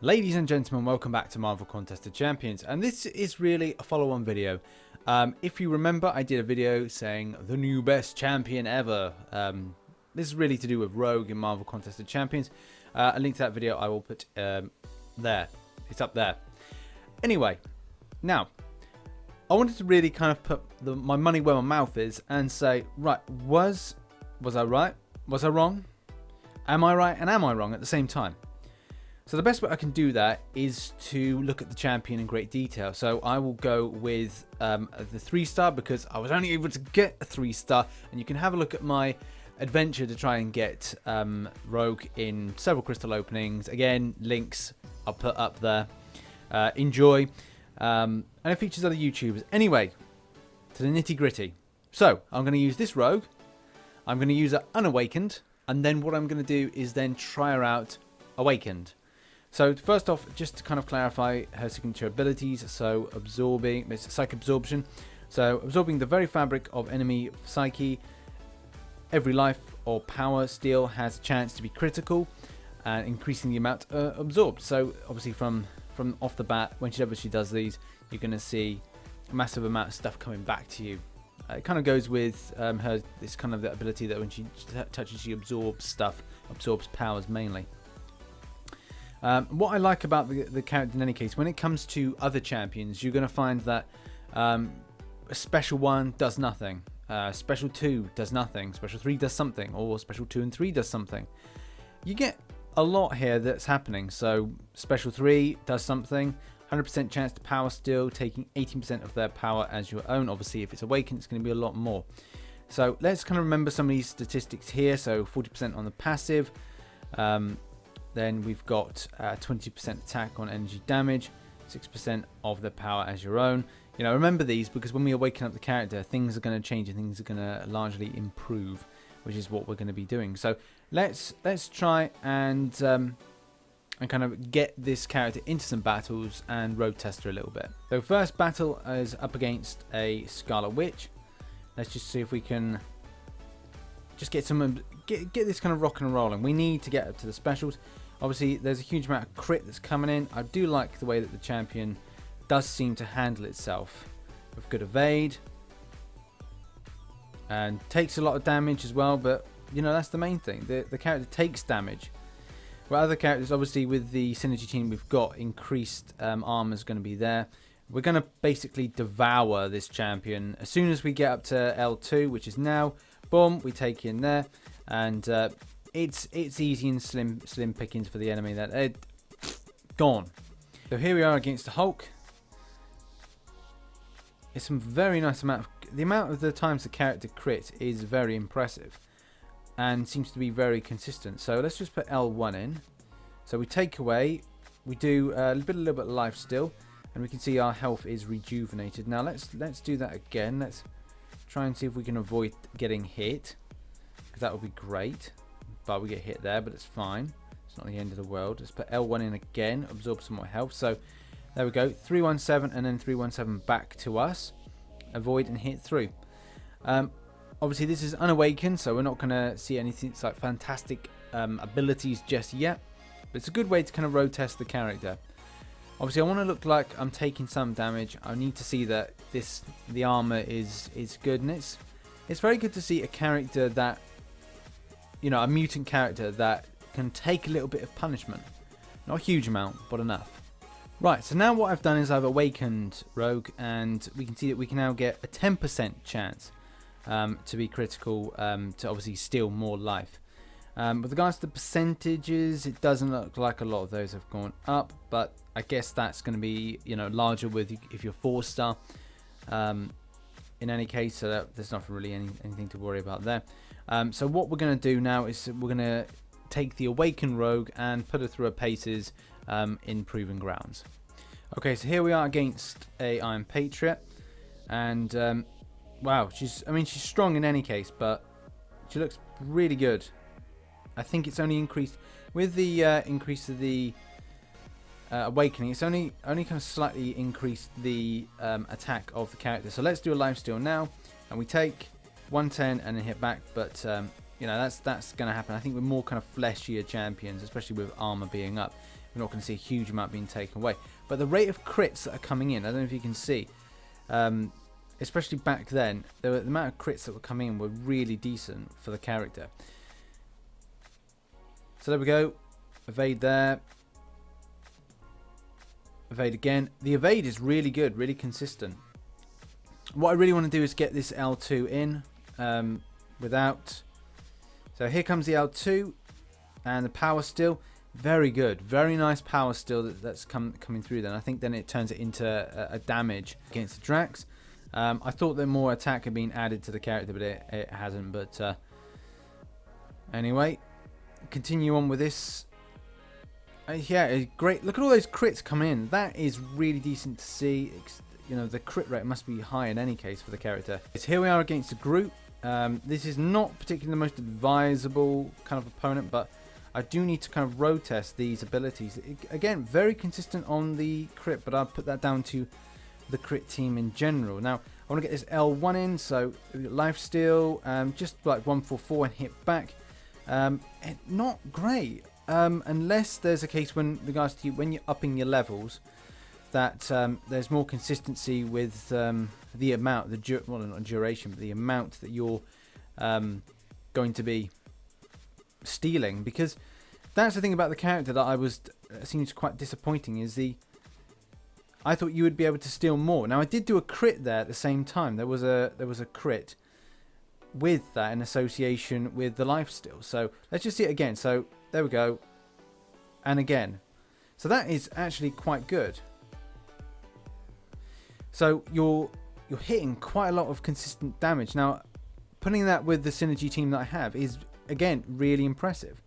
Ladies and gentlemen, welcome back to Marvel Contested Champions, and this is really a follow-on video. If you remember, I did a video saying the new best champion ever. This is really to do with Rogue in Marvel Contested Champions. A link to that video I will put there. It's up there. Anyway, now, I wanted to really kind of put my money where my mouth is and say, right, was I right? Was I wrong? Am I right and am I wrong at the same time? So the best way I can do that is to look at the champion in great detail. So I will go with the 3-star because I was only able to get a 3-star, and you can have a look at my adventure to try and get Rogue in several crystal openings. Again, links I'll put up there. Enjoy. And it features other YouTubers. Anyway, to the nitty gritty. So I'm going to use this Rogue. I'm going to use her unawakened, and then what I'm going to do is then try her out awakened. So first off, just to kind of clarify her signature abilities, so absorbing, it's psych absorption. So absorbing the very fabric of enemy psyche, every life or power steal has a chance to be critical, and increasing the amount absorbed. So obviously from off the bat, whenever she does these, you're going to see a massive amount of stuff coming back to you. It kind of goes with this kind of the ability that when she touches, she absorbs stuff, absorbs powers mainly. What I like about the character in any case, when it comes to other champions, you're going to find that a special 1 does nothing, special 2 does nothing, special 3 does something, or special 2 and 3 does something. You get a lot here that's happening. So special 3 does something, 100% chance to power steal, taking 18% of their power as your own. Obviously, if it's awakened, it's going to be a lot more. So let's kind of remember some of these statistics here. So 40% on the passive. Then we've got 20% attack on energy damage, 6% of the power as your own. You know, remember these because when we awaken up the character, things are going to change and things are going to largely improve, which is what we're going to be doing. So let's try and kind of get this character into some battles and road test her a little bit. So first battle is up against a Scarlet Witch. Let's just see if we can just get this kind of rocking and rolling. We need to get up to the specials. Obviously, there's a huge amount of crit that's coming in. I do like the way that the champion does seem to handle itself with good evade. And takes a lot of damage as well, but, you know, that's the main thing. The character takes damage. Where other characters, obviously, with the synergy team we've got, increased armor is going to be there. We're going to basically devour this champion. As soon as we get up to L2, which is now, boom, we take in there. And it's easy and slim pickings for the enemy. That gone. So here we are against the Hulk. It's some very nice amount of the amount of the times the character crit is very impressive, and seems to be very consistent. So let's just put L1 in. So we take away. We do a little bit of life still, and we can see our health is rejuvenated. Now let's do that again. Let's try and see if we can avoid getting hit, because that would be great. But we get hit there, but it's fine. It's not the end of the world. Let's put L1 in again, absorb some more health. So there we go, 317 and then 317 back to us. Avoid and hit through. Obviously this is unawakened, so we're not going to see anything like fantastic abilities just yet. But it's a good way to kind of road test the character. Obviously I want to look like I'm taking some damage. I need to see that the armor is good, and it's very good to see a character that, you know, a mutant character that can take a little bit of punishment. Not a huge amount, but enough. Right, so now what I've done is I've awakened Rogue, and we can see that we can now get a 10% chance to be critical, to obviously steal more life. With regards to the percentages, it doesn't look like a lot of those have gone up, but I guess that's going to be, you know, larger with if you're 4-star. In any case, so there's not really anything to worry about there. So what we're going to do now is we're going to take the awakened Rogue and put her through her paces in Proving Grounds. Okay, so here we are against a Iron Patriot, and wow, she's strong in any case, but she looks really good. I think it's only increased with the increase of the awakening. It's only kind of slightly increased the attack of the character. So let's do a lifesteal now, and we take 110 and then hit back, but you know, that's going to happen. I think we're more kind of fleshier champions, especially with armor being up. You're not going to see a huge amount being taken away. But the rate of crits that are coming in, I don't know if you can see, especially back then, the amount of crits that were coming in were really decent for the character. So there we go. Evade there. Evade again. The evade is really good, really consistent. What I really want to do is get this L2 in without. So here comes the L2 and the power still. Very good, very nice power still that's coming through. Then I think then it turns it into a damage against the Drax. I thought that more attack had been added to the character, but it hasn't. But anyway, continue on with this. Yeah, great. Look at all those crits come in. That is really decent to see. You know, the crit rate must be high in any case for the character. So here we are against a group. This is not particularly the most advisable kind of opponent, but I do need to kind of road test these abilities. Again, very consistent on the crit, but I'll put that down to the crit team in general. Now, I want to get this L1 in, so lifesteal, just like 144 and hit back. Not great, unless there's a case when regards to when you're upping your levels, that there's more consistency with the amount, well, not duration, but the amount that you're going to be stealing, because that's the thing about the character that I was seems quite disappointing, is I thought you would be able to steal more. Now I did do a crit there at the same time. There was a crit with that in association with the lifesteal. So let's just see it again. So there we go, and again. So that is actually quite good. So you're hitting quite a lot of consistent damage. Now putting that with the synergy team that I have is, again, really impressive,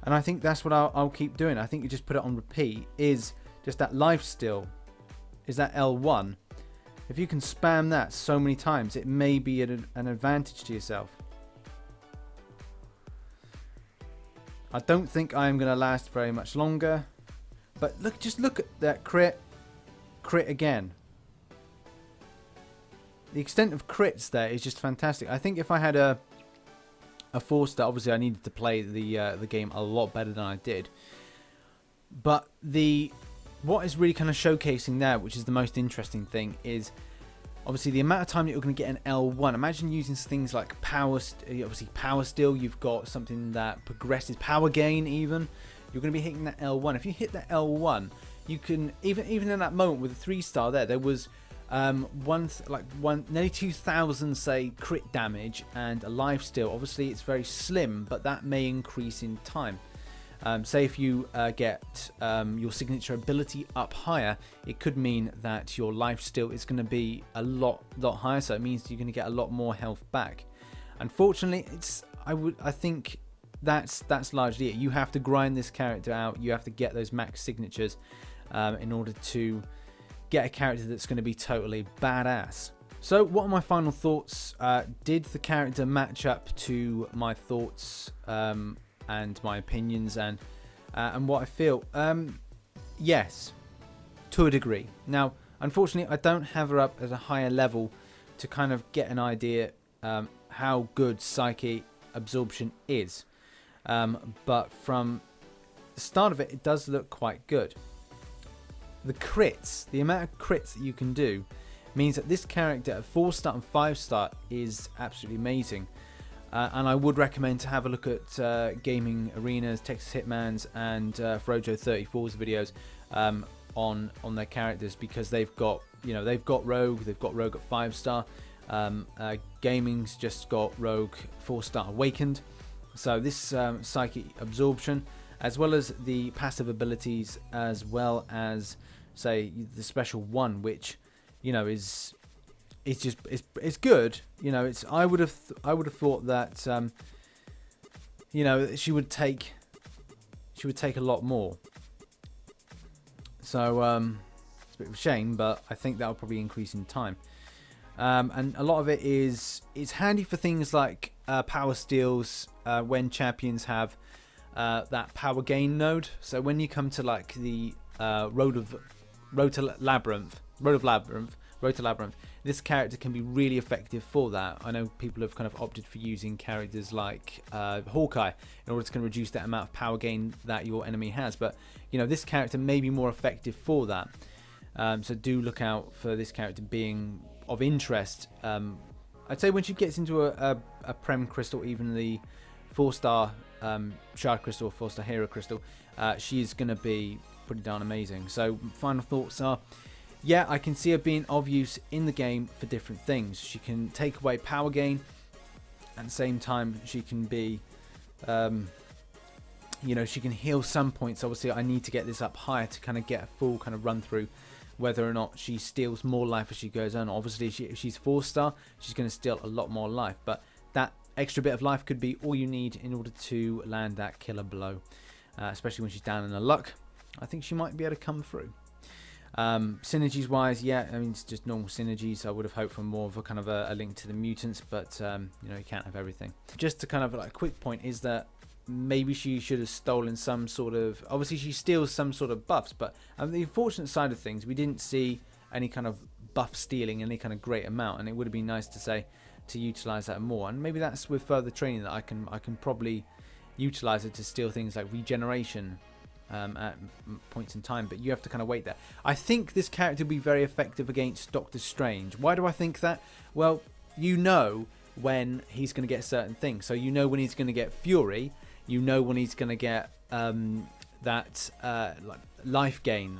and I think that's what I'll keep doing. I think you just put it on repeat, is just that lifesteal, is that L1. If you can spam that so many times, it may be an advantage to yourself. I don't think I am going to last very much longer, but just look at that crit again. The extent of crits there is just fantastic. I think if I had a 4-star, obviously I needed to play the game a lot better than I did. But what is really kind of showcasing there, which is the most interesting thing, is obviously the amount of time that you're going to get an L1. Imagine using things like power steal. You've got something that progresses power gain. Even you're going to be hitting that L1. If you hit that L1, you can even in that moment with a 3-star there was nearly 2,000 say crit damage and a lifesteal. Obviously it's very slim, but that may increase in time. Say if you get your signature ability up higher, it could mean that your lifesteal is going to be a lot higher, so it means you're going to get a lot more health back. Unfortunately, I think that's largely it. You have to grind this character out. You have to get those max signatures in order to get a character that's going to be totally badass. So what are my final thoughts? Did the character match up to my thoughts and my opinions and what I feel? Yes, to a degree. Now, unfortunately, I don't have her up at a higher level to kind of get an idea how good psyche absorption is. But from the start of it, it does look quite good. The crits, the amount of crits that you can do, means that this character at 4-star and 5-star is absolutely amazing. And I would recommend to have a look at Gaming Arena's, Texas Hitman's, and Frojo34's videos on their characters, because they've got Rogue at 5-star. Gaming's just got Rogue 4-star Awakened. So this psychic absorption, as well as the passive abilities, as well as say the special one, which is good. I would have thought that she would take a lot more. So it's a bit of a shame, but I think that will probably increase in time. And a lot of it it's handy for things like power steals when champions have that power gain node. So when you come to like the Road of Labyrinth, Road to Labyrinth, this character can be really effective for that. I know people have kind of opted for using characters like Hawkeye in order to kind of reduce that amount of power gain that your enemy has, but you know, this character may be more effective for that. So do look out for this character being of interest. I'd say when she gets into a Prem Crystal, even the 4-star Shard Crystal, 4-star Hero Crystal, she's going to be pretty darn amazing. So final thoughts are, yeah, I can see her being of use in the game for different things. She can take away power gain. At the same time, she can be, you know, she can heal some points. Obviously, I need to get this up higher to kind of get a full kind of run through whether or not she steals more life as she goes on. Obviously, if she's 4-star, she's going to steal a lot more life. But that extra bit of life could be all you need in order to land that killer blow. Especially when she's down in her luck. I think she might be able to come through. Synergies wise, yeah, I mean, it's just normal synergies. I would have hoped for more of a kind of a link to the mutants, but you know, you can't have everything. Just to kind of like a quick point is that maybe she should have stolen some sort of, obviously she steals some sort of buffs, but the unfortunate side of things, we didn't see any kind of buff stealing any kind of great amount, and it would have been nice to say to utilize that more. And maybe that's with further training that I can probably utilize it to steal things like regeneration at points in time, but you have to kind of wait there. I think this character will be very effective against Doctor Strange. Why do I think that? Well, you know when he's going to get certain things. So you know when he's going to get Fury, you know when he's going to get that like life gain,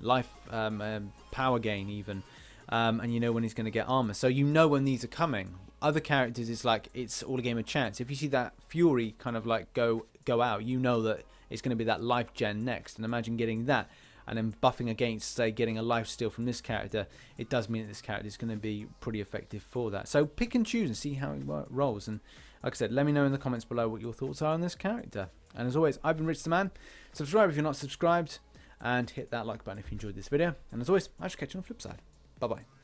power gain even, and you know when he's going to get armor. So you know when these are coming. Other characters, it's like it's all a game of chance. If you see that Fury kind of like go out, you know that it's going to be that life gen next. And imagine getting that and then buffing against, say, getting a life steal from this character. It does mean that this character is going to be pretty effective for that. So pick and choose and see how it rolls. And like I said, let me know in the comments below what your thoughts are on this character. And as always, I've been RichTheMan. Subscribe if you're not subscribed, and hit that like button if you enjoyed this video. And as always, I shall catch you on the flip side. Bye bye.